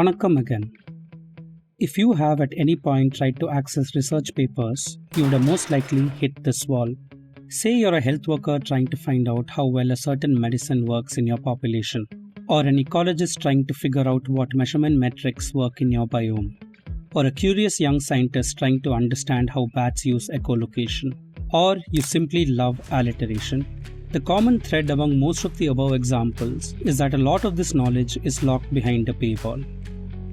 Vanakkam again. If you have at any point tried to access research papers, you would have most likely hit this wall. Say you're a health worker trying to find out how well a certain medicine works in your population, or an ecologist trying to figure out what measurement metrics work in your biome, or a curious young scientist trying to understand how bats use echolocation, or you simply love alliteration. The common thread among most of the above examples is that a lot of this knowledge is locked behind a paywall.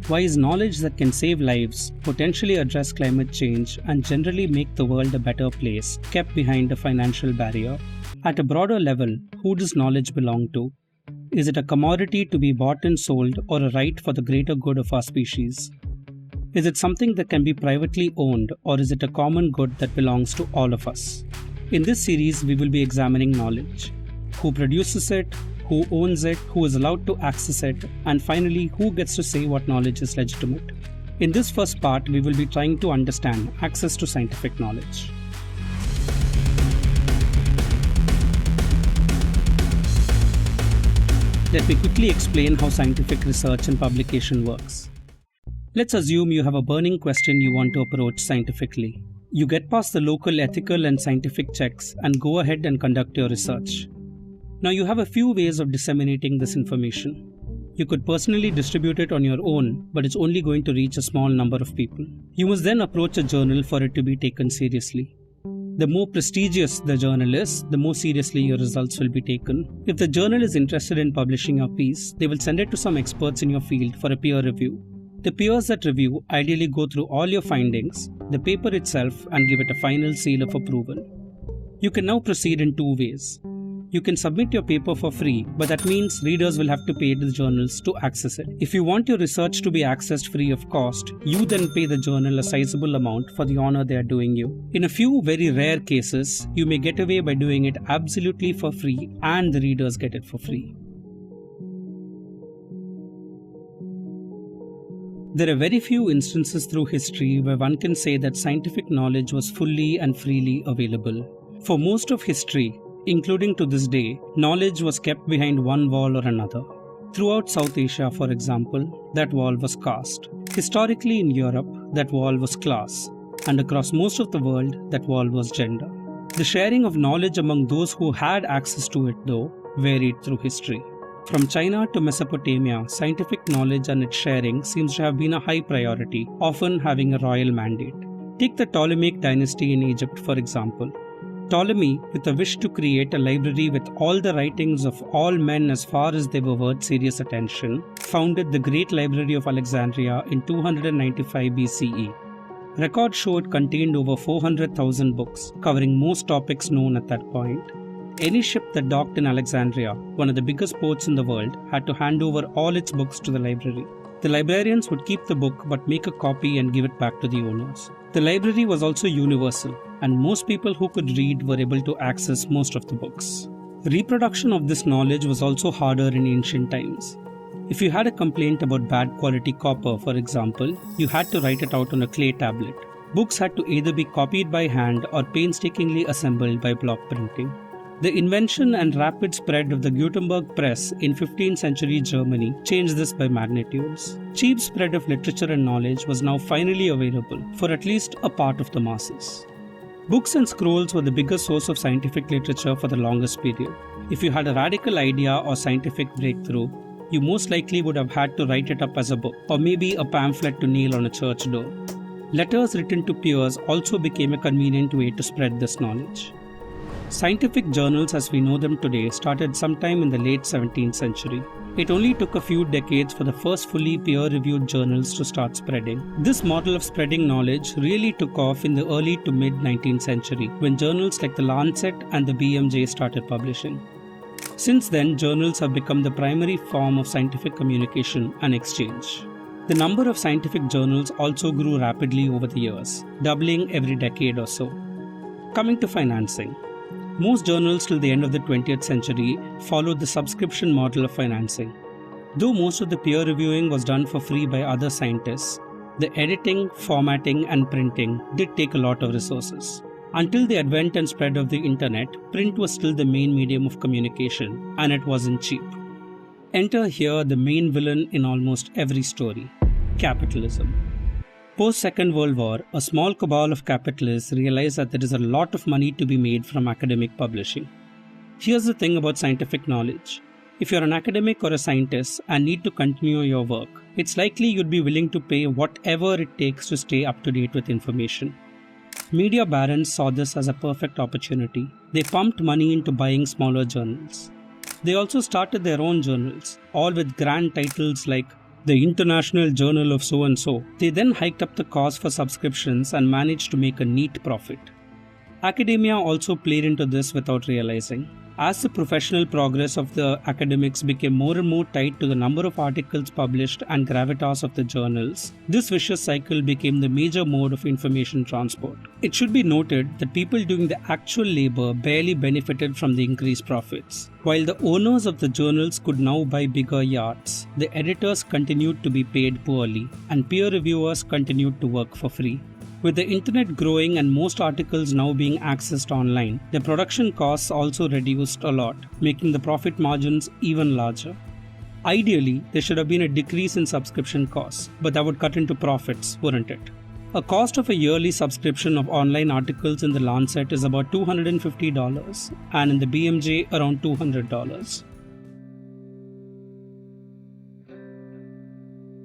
Why is knowledge that can save lives, potentially address climate change, and generally make the world a better place kept behind a financial barrier? At a broader level, who does knowledge belong to? Is it a commodity to be bought and sold, or a right for the greater good of our species? Is it something that can be privately owned, or is it a common good that belongs to all of us? In this series, we will be examining knowledge. Who produces it? Who owns it, who is allowed to access it, and finally, who gets to say what knowledge is legitimate. In this first part, we will be trying to understand access to scientific knowledge. Let me quickly explain how scientific research and publication works. Let's assume you have a burning question you want to approach scientifically. You get past the local ethical and scientific checks and go ahead and conduct your research. Now you have a few ways of disseminating this information. You could personally distribute it on your own, but it's only going to reach a small number of people. You must then approach a journal for it to be taken seriously. The more prestigious the journal is, the more seriously your results will be taken. If the journal is interested in publishing your piece, they will send it to some experts in your field for a peer review. The peers that review ideally go through all your findings, the paper itself, and give it a final seal of approval. You can now proceed in two ways. You can submit your paper for free, but that means readers will have to pay the journals to access it. If you want your research to be accessed free of cost, you then pay the journal a sizable amount for the honor they are doing you. In a few very rare cases, you may get away by doing it absolutely for free and the readers get it for free. There are very few instances through history where one can say that scientific knowledge was fully and freely available. For most of history, including to this day, knowledge was kept behind one wall or another. Throughout South Asia, for example, that wall was caste. Historically in Europe, that wall was class. And across most of the world, that wall was gender. The sharing of knowledge among those who had access to it, though, varied through history. From China to Mesopotamia, scientific knowledge and its sharing seems to have been a high priority, often having a royal mandate. Take the Ptolemaic dynasty in Egypt, for example. Ptolemy, with a wish to create a library with all the writings of all men as far as they were worth serious attention, founded the Great Library of Alexandria in 295 BCE. Records show it contained over 400,000 books, covering most topics known at that point. Any ship that docked in Alexandria, one of the biggest ports in the world, had to hand over all its books to the library. The librarians would keep the book but make a copy and give it back to the owners. The library was also universal, and most people who could read were able to access most of the books. Reproduction of this knowledge was also harder in ancient times. If you had a complaint about bad quality copper, for example, you had to write it out on a clay tablet. Books had to either be copied by hand or painstakingly assembled by block printing. The invention and rapid spread of the Gutenberg press in 15th century Germany changed this by magnitudes. Cheap spread of literature and knowledge was now finally available for at least a part of the masses. Books and scrolls were the biggest source of scientific literature for the longest period. If you had a radical idea or scientific breakthrough, you most likely would have had to write it up as a book, or maybe a pamphlet to nail on a church door. Letters written to peers also became a convenient way to spread this knowledge. Scientific journals as we know them today started sometime in the late 17th century. It only took a few decades for the first fully peer-reviewed journals to start spreading. This model of spreading knowledge really took off in the early to mid-19th century when journals like the Lancet and the BMJ started publishing. Since then, journals have become the primary form of scientific communication and exchange. The number of scientific journals also grew rapidly over the years, doubling every decade or so. Coming to financing. Most journals till the end of the 20th century followed the subscription model of financing. Though most of the peer reviewing was done for free by other scientists, the editing, formatting, and printing did take a lot of resources. Until the advent and spread of the internet, print was still the main medium of communication, and it wasn't cheap. Enter here the main villain in almost every story: capitalism. Post-Second World War, a small cabal of capitalists realized that there is a lot of money to be made from academic publishing. Here's the thing about scientific knowledge. If you're an academic or a scientist and need to continue your work, it's likely you'd be willing to pay whatever it takes to stay up to date with information. Media barons saw this as a perfect opportunity. They pumped money into buying smaller journals. They also started their own journals, all with grand titles like the International Journal of So-and-so. They then hiked up the cost for subscriptions and managed to make a neat profit. Academia also played into this without realizing. As the professional progress of the academics became more and more tied to the number of articles published and gravitas of the journals, this vicious cycle became the major mode of information transport. It should be noted that people doing the actual labor barely benefited from the increased profits. While the owners of the journals could now buy bigger yachts, the editors continued to be paid poorly, and peer reviewers continued to work for free. With the internet growing and most articles now being accessed online, the production costs also reduced a lot, making the profit margins even larger. Ideally, there should have been a decrease in subscription costs, but that would cut into profits, wouldn't it? A cost of a yearly subscription of online articles in the Lancet is about $250 and in the BMJ around $200.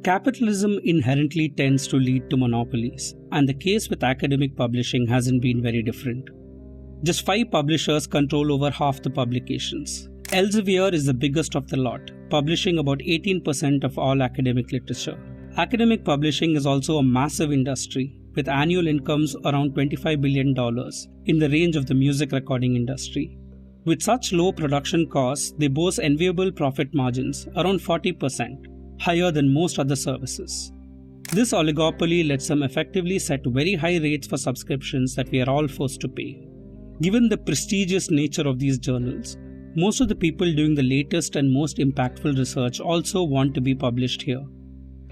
Capitalism inherently tends to lead to monopolies, and the case with academic publishing hasn't been very different. Just 5 publishers control over half the publications. Elsevier is the biggest of the lot, publishing about 18% of all academic literature. Academic publishing is also a massive industry, with annual incomes around $25 billion, in the range of the music recording industry. With such low production costs, they boast enviable profit margins, around 40%. Higher than most other services. This oligopoly lets them effectively set very high rates for subscriptions that we are all forced to pay. Given the prestigious nature of these journals, most of the people doing the latest and most impactful research also want to be published here.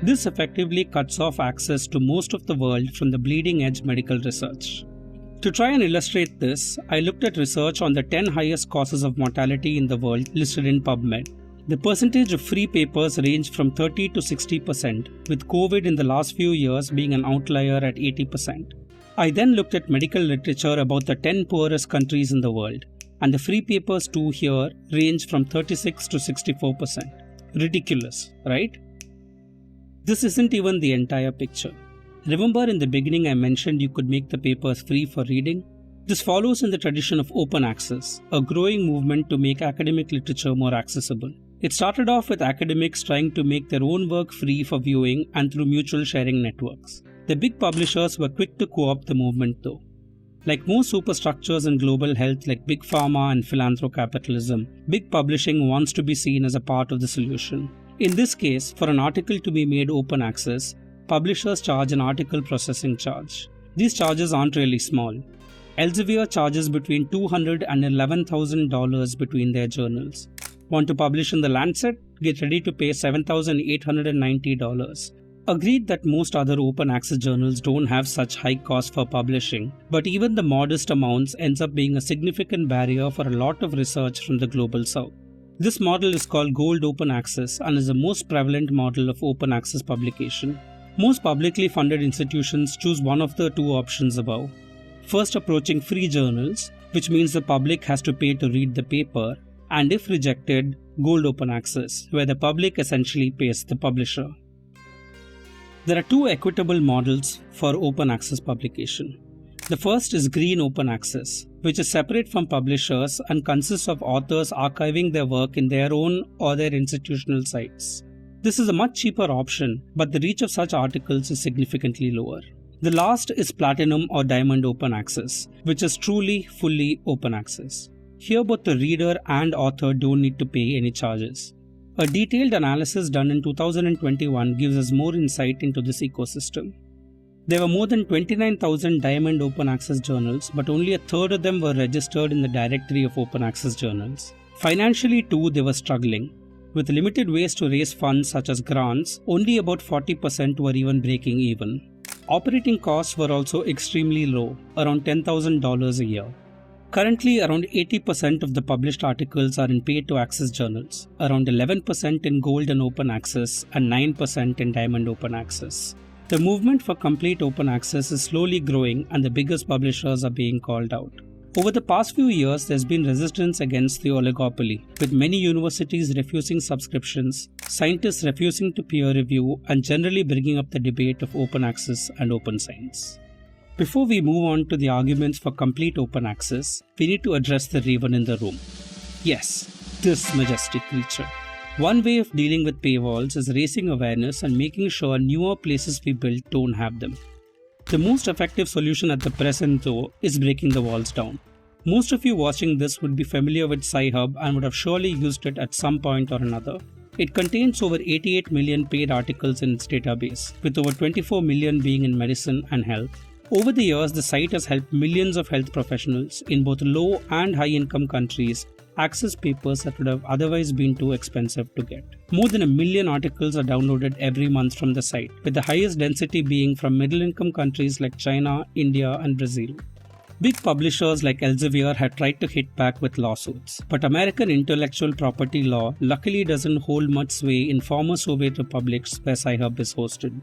This effectively cuts off access to most of the world from the bleeding edge medical research. To try and illustrate this, I looked at research on the 10 highest causes of mortality in the world listed in PubMed. The percentage of free papers ranged from 30 to 60%, with COVID in the last few years being an outlier at 80%. I then looked at medical literature about the 10 poorest countries in the world, and the free papers too here range from 36 to 64%. Ridiculous, right? This isn't even the entire picture. Remember in the beginning I mentioned you could make the papers free for reading? This follows in the tradition of open access, a growing movement to make academic literature more accessible. It started off with academics trying to make their own work free for viewing and through mutual sharing networks. The big publishers were quick to co-opt the movement though. Like most superstructures in global health like big pharma and philanthrocapitalism, big publishing wants to be seen as a part of the solution. In this case, for an article to be made open access, publishers charge an article processing charge. These charges aren't really small. Elsevier charges between $200 and $11,000 between their journals. Want to publish in the Lancet? Get ready to pay $7,890. Agreed that most other open access journals don't have such high costs for publishing, but even the modest amounts ends up being a significant barrier for a lot of research from the global south. This model is called Gold Open Access and is the most prevalent model of open access publication. Most publicly funded institutions choose one of the 2 options above. First, approaching free journals, which means the public has to pay to read the paper, and if rejected, Gold Open Access, where the public essentially pays the publisher. There are 2 equitable models for open access publication. The first is Green Open Access, which is separate from publishers and consists of authors archiving their work in their own or their institutional sites. This is a much cheaper option, but the reach of such articles is significantly lower. The last is Platinum or Diamond Open Access, which is truly fully open access. Here both the reader and author don't need to pay any charges. A detailed analysis done in 2021 gives us more insight into this ecosystem. There were more than 29,000 Diamond Open Access journals, but only a third of them were registered in the directory of open access journals. Financially too, they were struggling. With limited ways to raise funds such as grants, only about 40% were even breaking even. Operating costs were also extremely low, around $10,000 a year. Currently, around 80% of the published articles are in paid-to-access journals, around 11% in gold and open access, and 9% in diamond open access. The movement for complete open access is slowly growing and the biggest publishers are being called out. Over the past few years, there's been resistance against the oligopoly, with many universities refusing subscriptions, scientists refusing to peer review, and generally bringing up the debate of open access and open science. Before we move on to the arguments for complete open access, we need to address the raven in the room. Yes, this majestic creature. One way of dealing with paywalls is raising awareness and making sure newer places we build don't have them. The most effective solution at the present, though, is breaking the walls down. Most of you watching this would be familiar with Sci-Hub and would have surely used it at some point or another. It contains over 88 million paid articles in its database, with over 24 million being in medicine and health. Over the years, the site has helped millions of health professionals in both low and high income countries access papers that would have otherwise been too expensive to get. More than 1 million articles are downloaded every month from the site, with the highest density being from middle-income countries like China, India, and Brazil. Big publishers like Elsevier had tried to hit back with lawsuits, but American intellectual property law luckily doesn't hold much sway in former Soviet republics where Sci-Hub is hosted.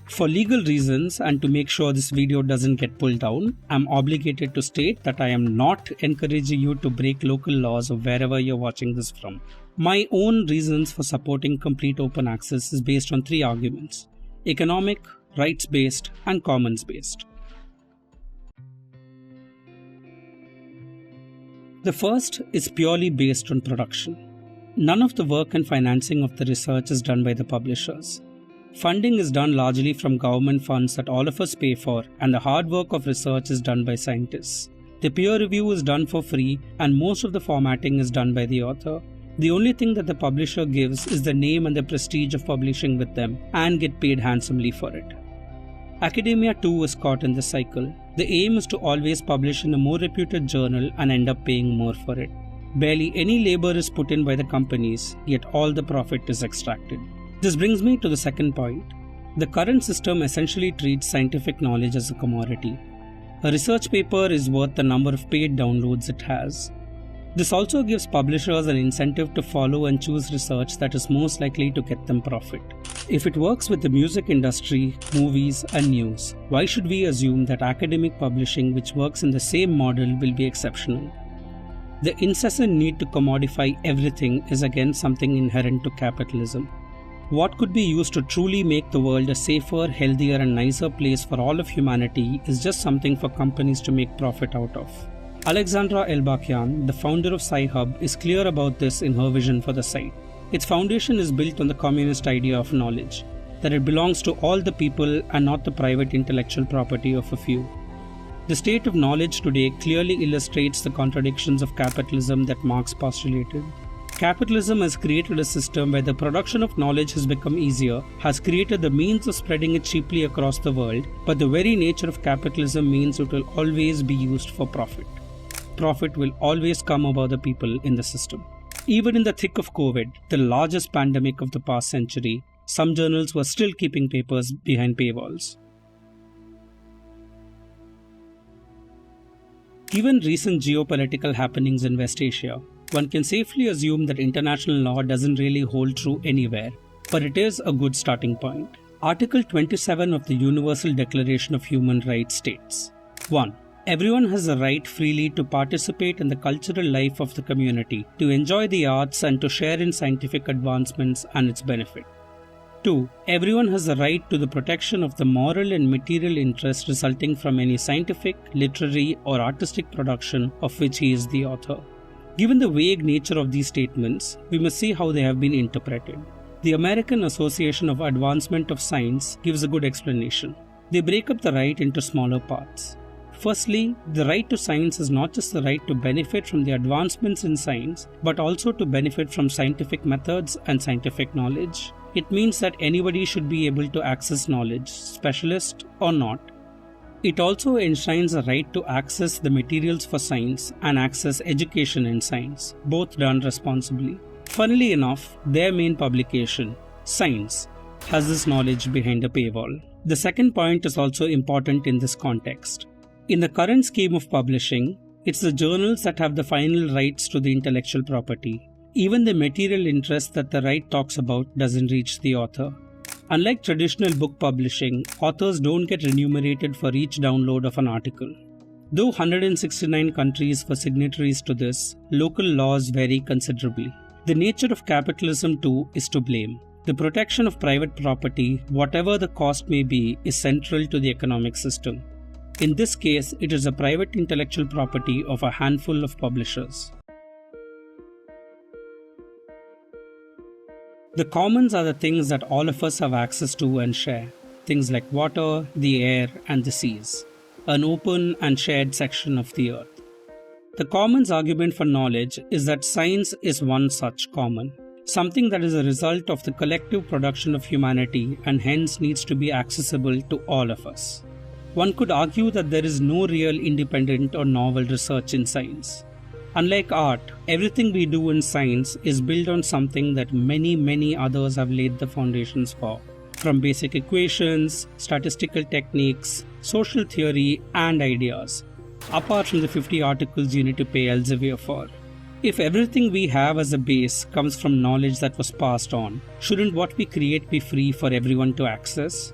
For legal reasons and to make sure this video doesn't get pulled down, I'm obligated to state that I am not encouraging you to break local laws of wherever you're watching this from. My own reasons for supporting complete open access is based on 3 arguments: economic, rights-based, and commons-based. The first is purely based on production. None of the work and financing of the research is done by the publishers. Funding is done largely from government funds that all of us pay for, and the hard work of research is done by scientists. The peer review is done for free, and most of the formatting is done by the author. The only thing that the publisher gives is the name and the prestige of publishing with them, and get paid handsomely for it. Academia too is caught in this cycle. The aim is to always publish in a more reputed journal and end up paying more for it. Barely any labor is put in by the companies, yet all the profit is extracted. This brings me to the second point. The current system essentially treats scientific knowledge as a commodity. A research paper is worth the number of paid downloads it has. This also gives publishers an incentive to follow and choose research that is most likely to get them profit. If it works with the music industry, movies, and news, why should we assume that academic publishing, which works in the same model, will be exceptional? The incessant need to commodify everything is again something inherent to capitalism. What could be used to truly make the world a safer, healthier, and nicer place for all of humanity is just something for companies to make profit out of. Alexandra Elbakyan, the founder of Sci-Hub, is clear about this in her vision for the site. Its foundation is built on the communist idea of knowledge, that it belongs to all the people and not the private intellectual property of a few. The state of knowledge today clearly illustrates the contradictions of capitalism that Marx postulated. Capitalism has created a system where the production of knowledge has become easier, has created the means of spreading it cheaply across the world, but the very nature of capitalism means it will always be used for profit. Profit will always come above the people in the system. Even in the thick of COVID, the largest pandemic of the past century, some journals were still keeping papers behind paywalls. Given recent geopolitical happenings in West Asia, one can safely assume that international law doesn't really hold true anywhere, but it is a good starting point. Article 27 of the Universal Declaration of Human Rights states: 1. Everyone has the right freely to participate in the cultural life of the community, to enjoy the arts, and to share in scientific advancements and its benefit. 2. Everyone has the right to the protection of the moral and material interest resulting from any scientific, literary, or artistic production of which he is the author. Given the vague nature of these statements, we must see how they have been interpreted. The American Association of Advancement of Science gives a good explanation. They break up the right into smaller parts. Firstly, the right to science is not just the right to benefit from the advancements in science, but also to benefit from scientific methods and scientific knowledge. It means that anybody should be able to access knowledge, specialist or not. It also enshrines a right to access the materials for science and access education in science, both done responsibly. Funnily enough, their main publication, Science, has this knowledge behind a paywall. The second point is also important in this context. In the current scheme of publishing, It's the journals that have the final rights to the intellectual property. Even the material interest that the right talks about doesn't reach the author. Unlike traditional book publishing, authors don't get remunerated for each download of an article. Though 169 countries were signatories to this, local laws vary considerably. The nature of capitalism too is to blame. The protection of private property, whatever the cost may be, is central to the economic system. In this case, it is a private intellectual property of a handful of publishers. The commons are the things that all of us have access to and share. Things like water, the air, and the seas. An open and shared section of the earth. The commons argument for knowledge is that science is one such common. Something that is a result of the collective production of humanity and hence needs to be accessible to all of us. One could argue that there is no real independent or novel research in science. Unlike art, everything we do in science is built on something that many others have laid the foundations for. From basic equations, statistical techniques, social theory, and ideas. Apart from the 50 articles you need to pay Elsevier for. If everything we have as a base comes from knowledge that was passed on, shouldn't what we create be free for everyone to access?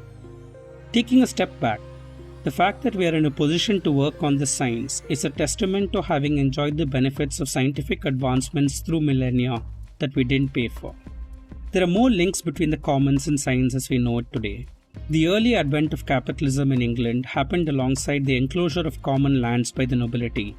Taking a step back, the fact that we are in a position to work on this science is a testament to having enjoyed the benefits of scientific advancements through millennia that we didn't pay for. There are more links between the commons and science as we know it today. The early advent of capitalism in England happened alongside the enclosure of common lands by the nobility.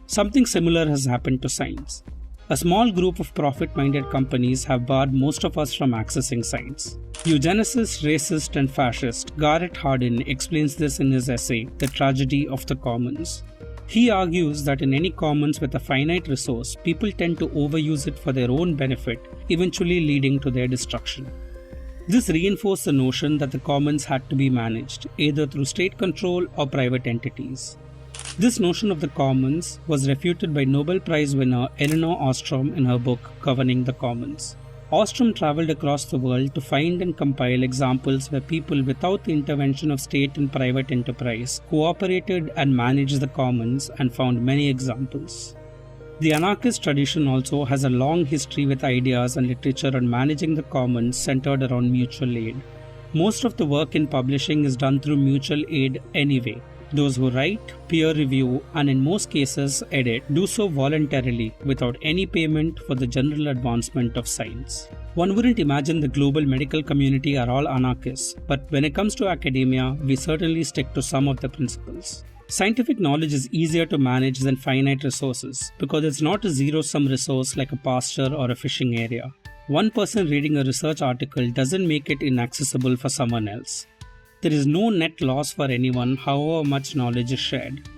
Something similar has happened to science. A small group of profit-minded companies have barred most of us from accessing science. Eugenicist, racist, and fascist Garrett Hardin explains this in his essay, The Tragedy of the Commons. He argues that in any commons with a finite resource, people tend to overuse it for their own benefit, eventually leading to their destruction. This reinforced the notion that the commons had to be managed, either through state control or private entities. This notion of the commons was refuted by Nobel Prize winner Elinor Ostrom in her book Governing the Commons. Ostrom travelled across the world to find and compile examples where people without the intervention of state and private enterprise cooperated and managed the commons and found many examples. The anarchist tradition also has a long history with ideas and literature on managing the commons centered around mutual aid. Most of the work in publishing is done through mutual aid anyway. Those who write, peer review, and in most cases edit do so voluntarily without any payment for the general advancement of science. One wouldn't imagine the global medical community are all anarchists, but when it comes to academia, we certainly stick to some of the principles. Scientific knowledge is easier to manage than finite resources because it's not a zero-sum resource like a pasture or a fishing area. One person reading a research article doesn't make it inaccessible for someone else. There is no net loss for anyone however much knowledge is shared.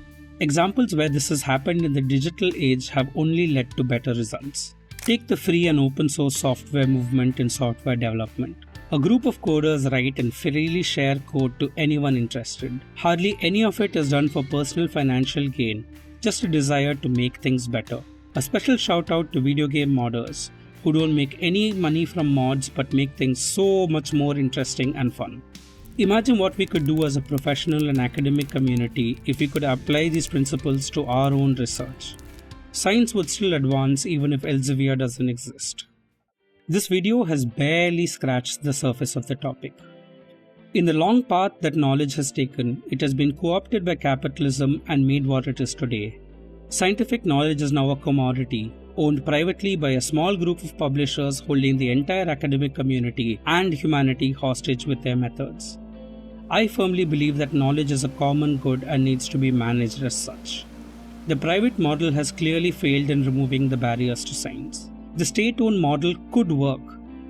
Examples where this has happened in the digital age have only led to better results. Take the free and open source software movement in software development. A group of coders write and freely share code to anyone interested. Hardly any of it is done for personal financial gain, just a desire to make things better. A special shout out to video game modders, who don't make any money from mods but make things so much more interesting and fun. Imagine what we could do as a professional and academic community if we could apply these principles to our own research. Science would still advance even if Elsevier doesn't exist. This video has barely scratched the surface of the topic. In the long path that knowledge has taken, it has been co-opted by capitalism and made what it is today. Scientific knowledge is now a commodity, owned privately by a small group of publishers holding the entire academic community and humanity hostage with their methods. I firmly believe that knowledge is a common good and needs to be managed as such. The private model has clearly failed in removing the barriers to science. The state-owned model could work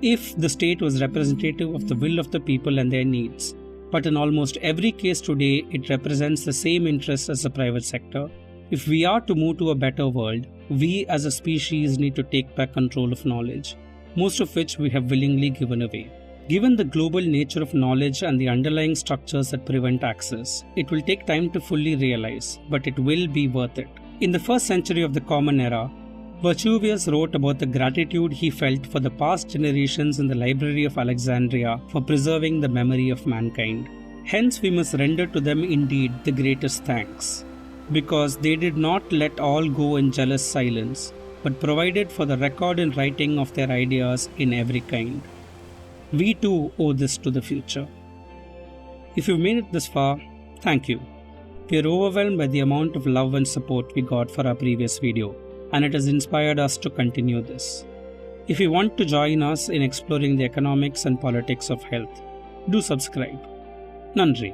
if the state was representative of the will of the people and their needs. But in almost every case today, it represents the same interests as the private sector. If we are to move to a better world, we as a species need to take back control of knowledge, most of which we have willingly given away. Given the global nature of knowledge and the underlying structures that prevent access, it will take time to fully realize, but it will be worth it. In the first century of the Common Era, Vitruvius wrote about the gratitude he felt for the past generations in the Library of Alexandria for preserving the memory of mankind. Hence, we must render to them indeed the greatest thanks. because they did not let all go in jealous silence, but provided for the record and writing of their ideas in every kind. We too owe this to the future. If you've made it this far, thank you. We are overwhelmed by the amount of love and support we got for our previous video, and it has inspired us to continue this. If you want to join us in exploring the economics and politics of health, do subscribe. Nandri.